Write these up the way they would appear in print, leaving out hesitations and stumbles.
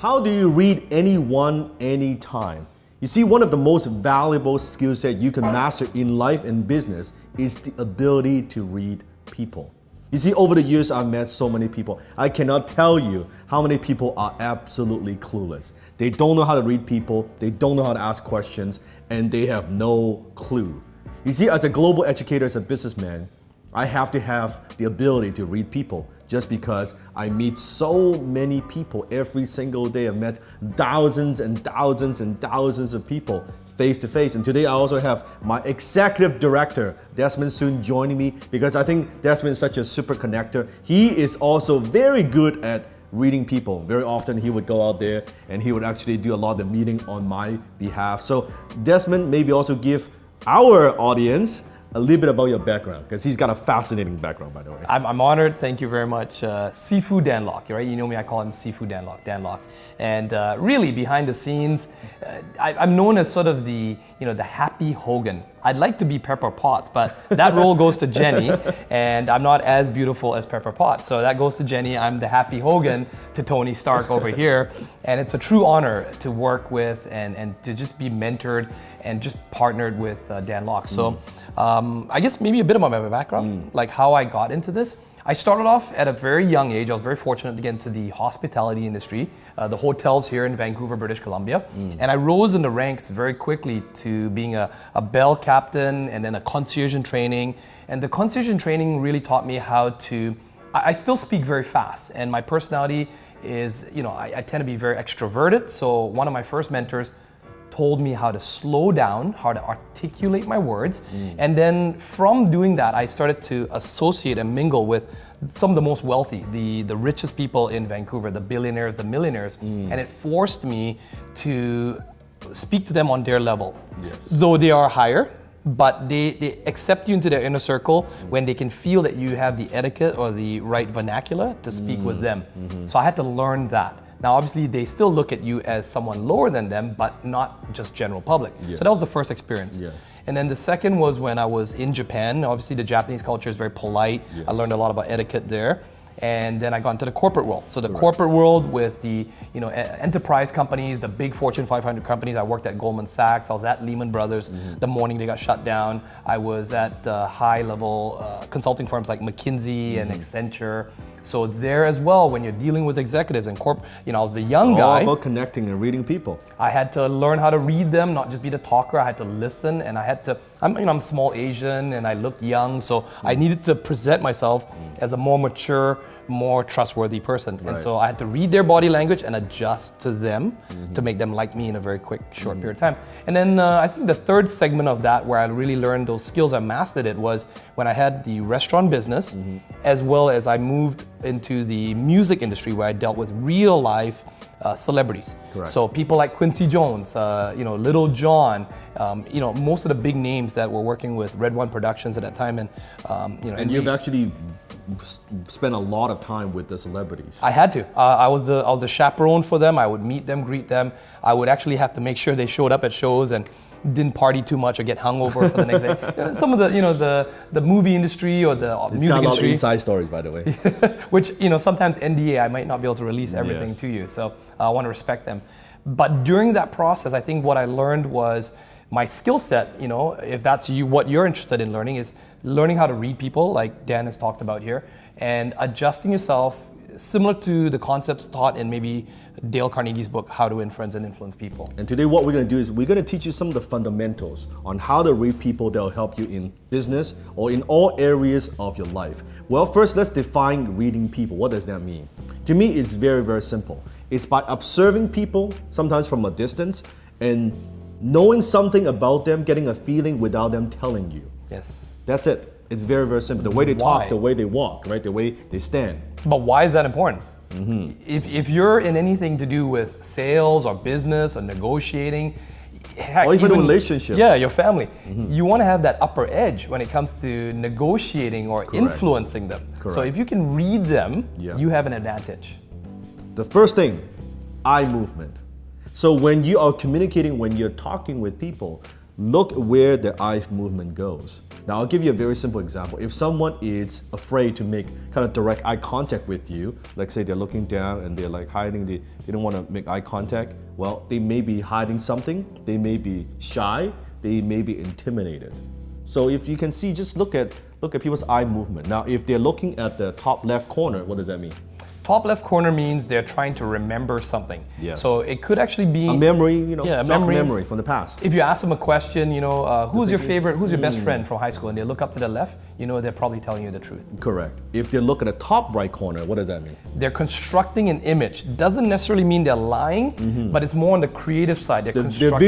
How do you read anyone, anytime? You see, one of the most valuable skills that you can master in life and business is the ability to read people. You see, over the years, I've met so many people. I cannot tell you how many people are absolutely clueless. They don't know how to read people, they don't know how to ask questions, and they have no clue. You see, as a global educator, as a businessman, I have to have the ability to read people just because I meet so many people every single day. I've met thousands and thousands and thousands of people face to face. And today I also have my executive director, Desmond Soon, joining me because I think Desmond is such a super connector. He is also very good at reading people. Very often he would go out there and he would actually do a lot of the meeting on my behalf. So Desmond, maybe also give our audience a little bit about your background, because he's got a fascinating background, by the way. I'm honored, thank you very much. Sifu Dan Lok, right? You know me, I call him Sifu Dan Lok. And really, behind the scenes, I'm known as sort of the happy Hogan. I'd like to be Pepper Potts, but that role goes to Jenny, and I'm not as beautiful as Pepper Potts. So that goes to Jenny. I'm the happy Hogan to Tony Stark over here. And it's a true honor to work with and to just be mentored and just partnered with Dan Lok. So I guess maybe a bit about my background, like how I got into this. I started off at a very young age. I was very fortunate to get into the hospitality industry, the hotels here in Vancouver, British Columbia. And I rose in the ranks very quickly to being a bell captain and then a concierge in training. And the concierge in training really taught me how to, I still speak very fast, and my personality is, I tend to be very extroverted. So one of my first mentors told me how to slow down, how to articulate my words. And then from doing that, I started to associate and mingle with some of the most wealthy, the richest people in Vancouver, the billionaires, the millionaires. And it forced me to speak to them on their level. Yes. Though they are higher, but they accept you into their inner circle when they can feel that you have the etiquette or the right vernacular to speak with them. So I had to learn that. Now, obviously, they still look at you as someone lower than them, but not just general public. Yes. So that was the first experience. Yes. And then the second was when I was in Japan. Obviously, the Japanese culture is very polite. Yes. I learned a lot about etiquette there. And then I got into the corporate world. So the corporate world with the enterprise companies, the big Fortune 500 companies. I worked at Goldman Sachs. I was at Lehman Brothers the morning they got shut down. I was at high-level consulting firms like McKinsey and Accenture. So there as well, when you're dealing with executives and I was the young guy. All about connecting and reading people. I had to learn how to read them, not just be the talker. I had to listen, and I had to. I'm small Asian, and I look young, so I needed to present myself as a more mature, more trustworthy person. And so I had to read their body language and adjust to them to make them like me in a very quick, short period of time. And then I think the third segment of that, where I really learned those skills, I mastered it, was when I had the restaurant business, as well as I moved into the music industry, where I dealt with real life celebrities. Correct. So people like Quincy Jones, Little John, most of the big names that were working with Red One Productions at that time, And you've actually spent a lot of time with the celebrities. I had to. I was the chaperone for them. I would meet them, greet them. I would actually have to make sure they showed up at shows and didn't party too much or get hungover for the next day. Some of the movie industry or the music got a lot industry. of inside stories, by the way. Which, sometimes NDA, I might not be able to release everything to you. So I want to respect them. But during that process, I think what I learned was my skill set, if that's what you're interested in learning, is learning how to read people, like Dan has talked about here, and adjusting yourself similar to the concepts taught in maybe Dale Carnegie's book, How to Win Friends and Influence People. And today what we're going to do is we're going to teach you some of the fundamentals on how to read people that will help you in business or in all areas of your life. Well, first let's define reading people. What does that mean? To me, it's very, very simple. It's by observing people, sometimes from a distance, and knowing something about them, getting a feeling without them telling you. Yes. That's it. It's very, very simple. The way they talk, the way they walk, right? The way they stand. But why is that important? If you're in anything to do with sales or business or negotiating, heck, or even a relationship. Yeah, your family. You want to have that upper edge when it comes to negotiating or influencing them. Correct. So if you can read them, you have an advantage. The first thing, eye movement. So when you are communicating, when you're talking with people, look where the eye movement goes. Now, I'll give you a very simple example. If someone is afraid to make kind of direct eye contact with you, like say they're looking down and they're like hiding, they don't want to make eye contact, well, they may be hiding something, they may be shy, they may be intimidated. So if you can see, just look at people's eye movement. Now, if they're looking at the top left corner, what does that mean? Top left corner means they're trying to remember something. Yes. So it could actually be A memory, Yeah, a jog memory. from the past. If you ask them a question, who's your favorite, who's your best friend from high school, and they look up to the left, they're probably telling you the truth. Correct. If they look at the top right corner, what does that mean? They're constructing an image. Doesn't necessarily mean they're lying, but it's more on the creative side. They're They're constructing.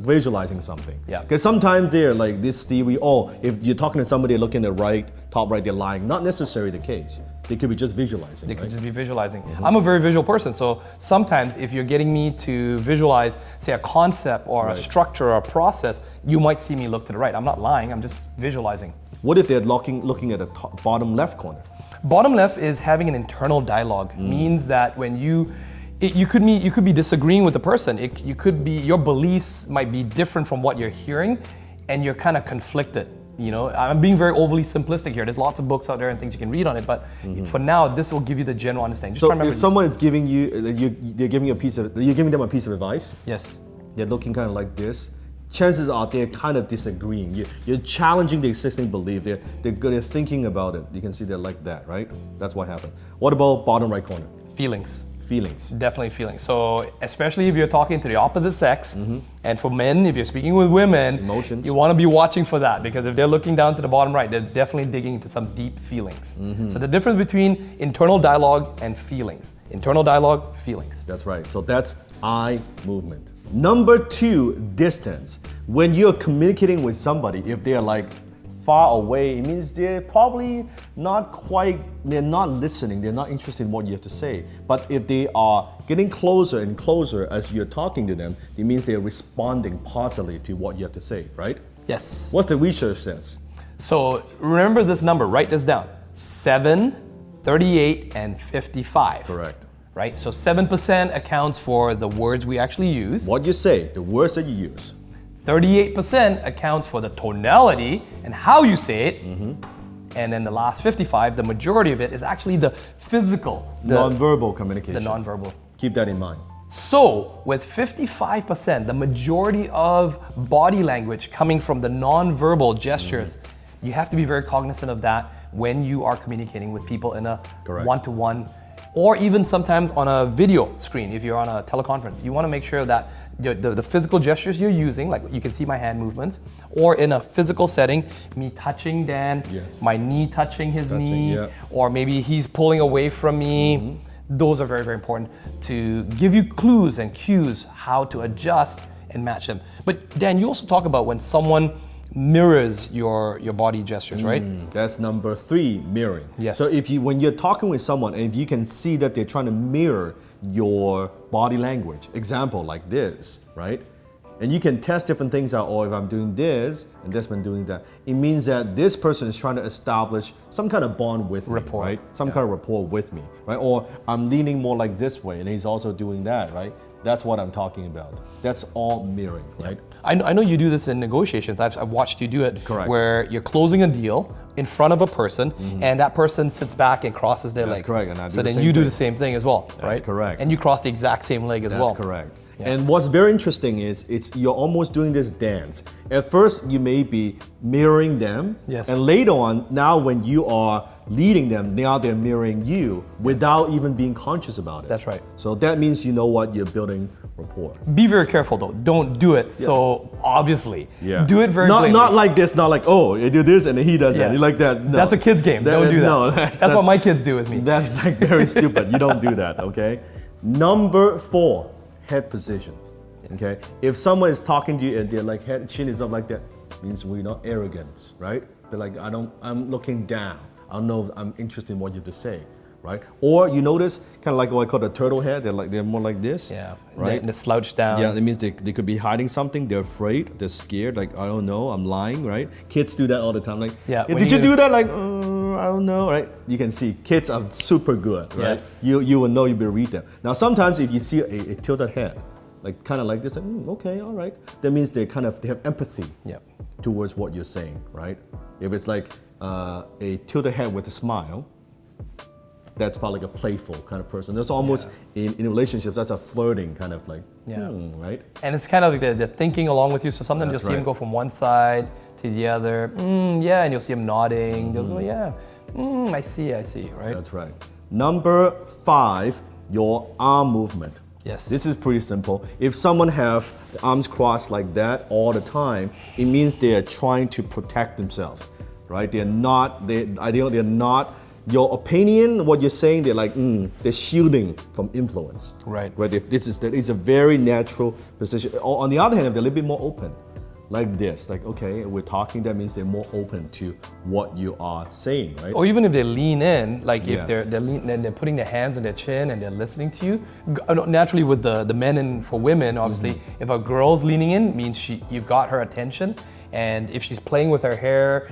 visualizing something. Yeah. Because sometimes they're like this theory, if you're talking to somebody looking at the top right, they're lying. Not necessarily the case. They could be just visualizing. They right? could just be visualizing. I'm a very visual person, so sometimes if you're getting me to visualize, say, a concept or a structure or a process, you might see me look to the right. I'm not lying, I'm just visualizing. What if they're looking at the bottom left corner? Bottom left is having an internal dialogue. Means that when you could be disagreeing with the person. Your beliefs might be different from what you're hearing, and you're kind of conflicted. I'm being very overly simplistic here. There's lots of books out there and things you can read on it, but for now, this will give you the general understanding. Just So try to remember if someone is giving you, you're giving them a piece of advice. Yes. They're looking kind of like this. Chances are they're kind of disagreeing. You're challenging the existing belief. They're thinking about it. You can see they're like that, right? That's what happened. What about bottom right corner? Feelings. Feelings. Definitely feelings. So especially if you're talking to the opposite sex, and for men, if you're speaking with women, Emotions. you want to be watching for that, because if they're looking down to the bottom right, they're definitely digging into some deep feelings. So the difference between internal dialogue and feelings. Internal dialogue, feelings. That's right. So that's eye movement. Number 2, distance. When you're communicating with somebody, if they're like far away, it means they're probably they're not listening, they're not interested in what you have to say. But if they are getting closer and closer as you're talking to them, it means they're responding positively to what you have to say, right? Yes. What's the research says? So remember this number, write this down. 7, 38, and 55. Correct. Right? So 7% accounts for the words we actually use. What you say, the words that you use. 38% accounts for the tonality and how you say it. And then the last 55, the majority of it is actually the physical, Non-verbal communication. the non-verbal. Keep that in mind. So with 55%, the majority of body language coming from the non-verbal gestures, you have to be very cognizant of that when you are communicating with people in a Correct. one-to-one, or even sometimes on a video screen if you're on a teleconference. You want to make sure that the physical gestures you're using, like you can see my hand movements, or in a physical setting, me touching Dan, Yes. my knee touching his knee, yeah. or maybe he's pulling away from me. Those are very, very important to give you clues and cues how to adjust and match them. But Dan, you also talk about when someone mirrors your body gestures, right? That's number 3, mirroring. Yes. So when you're talking with someone and if you can see that they're trying to mirror your body language, example like this, right? And you can test different things out, or if I'm doing this and this one doing that, it means that this person is trying to establish some kind of bond with Rapport. me, right? Some kind of rapport with me, right? Or I'm leaning more like this way and he's also doing that, right? That's what I'm talking about. That's all mirroring, right? I know you do this in negotiations. I've watched you do it. Correct. Where you're closing a deal in front of a person, and that person sits back and crosses their That's legs. correct, and I do so the then same you do thing. the same thing as well, right? That's correct. And you cross the exact same leg as well. That's correct. And what's very interesting is you're almost doing this dance. At first, you may be mirroring them, Yes. and later on, now when you are leading them, now they're mirroring you without even being conscious about it. That's right. So that means you know what you're building rapport. Be very careful though. Don't do it so obviously. Yeah. Do it very not blatantly. like this, not like, oh, you do this and then he does Yeah. that. You like that. No. That's a kid's game. Don't do that. No, that's what my kids do with me. That's like very stupid. You don't do that, okay? Number 4, head position. Okay? If someone is talking to you and their like head chin is up like that, means we're not arrogant, right? They're like, I'm looking down. I don't know if I'm interested in what you have to say, right? Or you notice kind of like what I call the turtle head, they're more like this. Yeah. Right? And the slouch down. Yeah, that means they could be hiding something. They're afraid. They're scared. Like, I don't know. I'm lying, right? Kids do that all the time. Like, Yeah, when did you you- do that? Like, I don't know, right? You can see kids are super good, right? Yes. You will know, you will read them. Now, sometimes if you see a tilted head, like kind of like this, like, okay, all right. That means they have empathy Yep. towards what you're saying, right? If it's like a tilted head with a smile, that's probably like a playful kind of person. That's almost in relationships, that's a flirting kind of like, right? And it's kind of like they're thinking along with you. So sometimes That's you'll see him right. go from one side to the other. Yeah, and you'll see him nodding. They'll go, yeah. I see, right? That's right. Number 5, your arm movement. Yes. This is pretty simple. If someone have the arms crossed like that all the time, it means they are trying to protect themselves, right? They're not, they're not, your opinion, what you're saying, they're like, they're shielding from influence. Right. This is a very natural position. Or on the other hand, if they're a little bit more open, like this, like, okay, we're talking, that means they're more open to what you are saying, right? Or even if they lean in, like if Yes. they're putting their hands on their chin and they're listening to you. Naturally, with the men and for women, obviously, if a girl's leaning in, means you've got her attention. And if she's playing with her hair,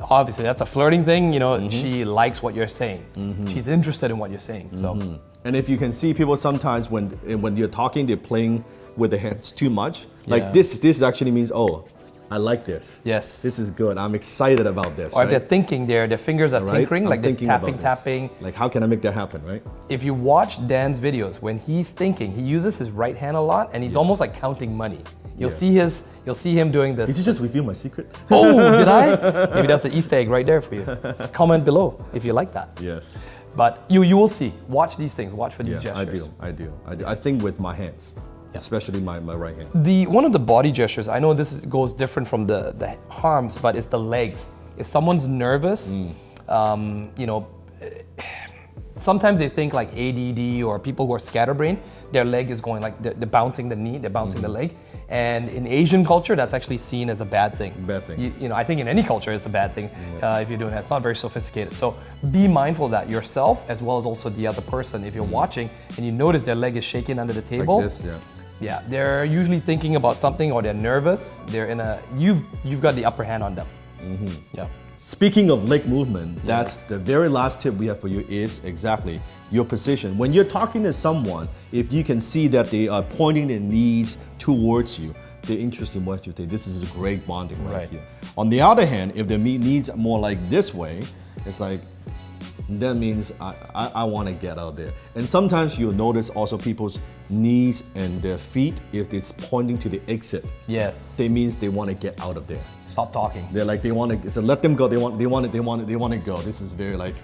obviously that's a flirting thing. You know, she likes what you're saying. She's interested in what you're saying. So, And if you can see people sometimes when you're talking, they're playing with their hands too much. Like Yeah. this actually means, oh, I like this. yes. This is good. I'm excited about this. Or if right? they're thinking, their fingers are Right? tinkering, I'm like they're thinking about tapping. this. Like how can I make that happen, right? If you watch Dan's videos, when he's thinking, he uses his right hand a lot, and he's almost like counting money. You'll see him doing this. Did you just reveal my secret? Oh, did I? Maybe that's an Easter egg right there for you. Comment below if you like that. Yes. But you will see. Watch these things. Watch for these Yeah, I gestures. do. I think with my hands, especially my right hand. One of the body gestures, I know goes different from the arms, but it's the legs. If someone's nervous, you know, sometimes they think like ADD or people who are scatterbrained, their leg is going like they're bouncing the knee, they're bouncing the leg. And in Asian culture, that's actually seen as a bad thing. Bad thing. You know, I think in any culture, it's a bad thing if you're doing that. It's not very sophisticated. So be mindful of that yourself as well as also the other person. If you're watching and you notice their leg is shaking under the table, Like this, yeah. yeah, they're usually thinking about something or they're nervous. They're in a you've got the upper hand on them. Yeah. Speaking of leg movement, that's the very last tip we have for you is exactly your position. When you're talking to someone, if you can see that they are pointing their knees towards you, they're interested in what you think. This is a great bonding right here. On the other hand, if their knees are more like this way, it's like, that means I want to get out there. And sometimes you'll notice also people's knees and their feet, if it's pointing to the exit, Yes. it means they want to get out of there. Stop talking. They're like, they want to, so let them go. They want to go. This is very like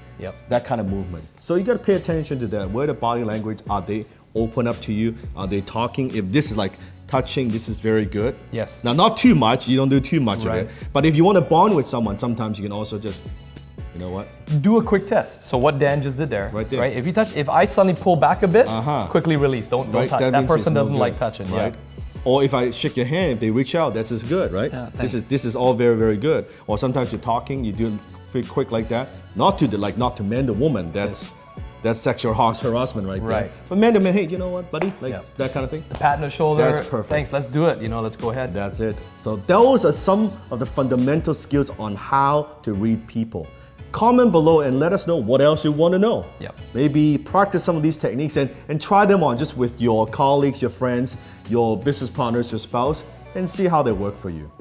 that kind of movement. So you got to pay attention to that. Where the body language, are they open up to you? Are they talking? If this is like touching, this is very good. Yes. Now, not too much. You don't do too much Right. of it. But if you want to bond with someone, sometimes you can also just, you know what? Do a quick test. So what Dan just did there. Right there. Right? If I suddenly pull back a bit, Uh-huh. quickly release. Don't Right? touch. That means it's person no doesn't good, like touching. right? Yeah. Or if I shake your hand, if they reach out, that's as good, right? Yeah, This is all very, very good. Or sometimes you're talking, you do it very quick like that. Not to man the woman. That's sexual harassment right there. Right. But man to man, hey, you know what, buddy? Like Yeah. that kind of thing. Pat on the shoulder. That's perfect. Thanks. Let's do it. You know, let's go ahead. That's it. So those are some of the fundamental skills on how to read people. Comment below and let us know what else you want to know. Yep. Maybe practice some of these techniques and try them on just with your colleagues, your friends, your business partners, your spouse, and see how they work for you.